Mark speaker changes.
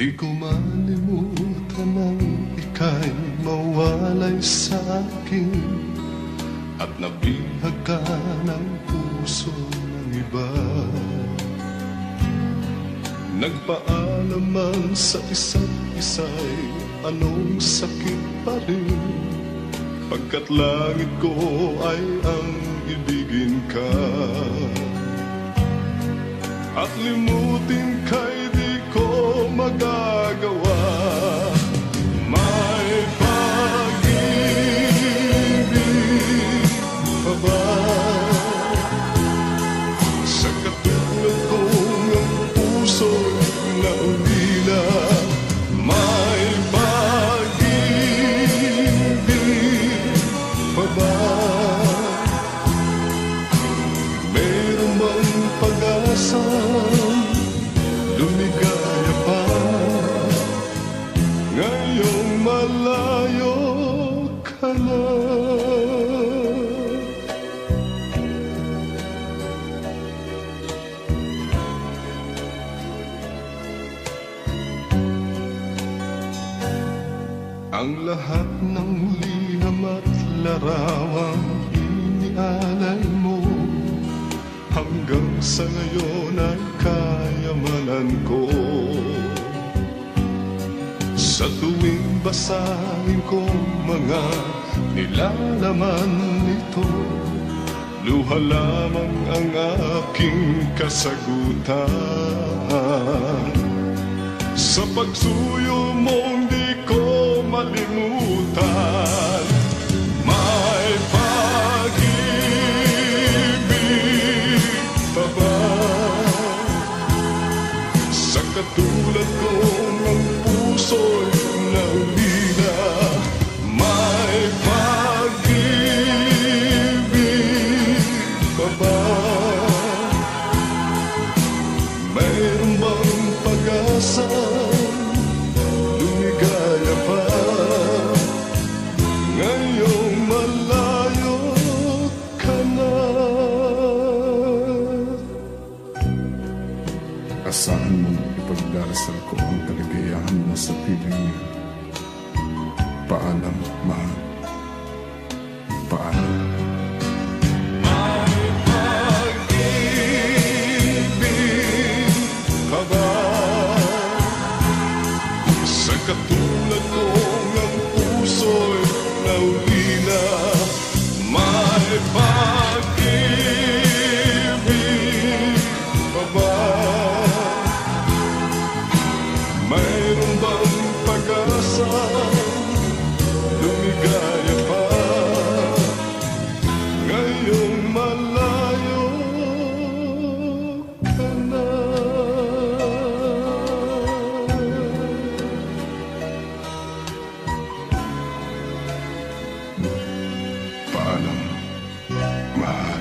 Speaker 1: Di ko malimutan ang ika'y mawalay sa akin at nabihag ka ng puso ng iba. Nagpaalam man sa isa't isa'y anong sakit pa rin, pagkat langit ko ay ang ibigin ka. At limutin ka'y di ko magagawa. May pag-ibig pa ba sa katulad kong ang puso na ulila? May pag-ibig pa ba? Meron bang pag-asa? Lumigaya pa ngayong malayo ka na. Ang lahat ng liham at larawang inialay mo hanggang sa ngayon ay kayamanan ko. Sa tuwing basahin ko mga nilalaman nito, luha lamang ang aking kasagutan. Sa pagsuyo mong di ko malimutan, may pag-ibig pa ba sa katulad ko ng puso'y naulila? May pag-ibig pa ba? Mayroon bang pag-asa? Lumigaya pa ngayong malayo ka na.
Speaker 2: Asahan mong ipagdarasal ko ang kaligayahan mo sa piling niya. Paalam, mahal. Paalam.
Speaker 1: May pag-ibig ka ba sa katulad ko ng puso'y naulila? May pag-ibig pa ba? Mayroon bang pag-asa? Lumigaya pa ngayong malayo ka na.
Speaker 2: Paalam, mahal.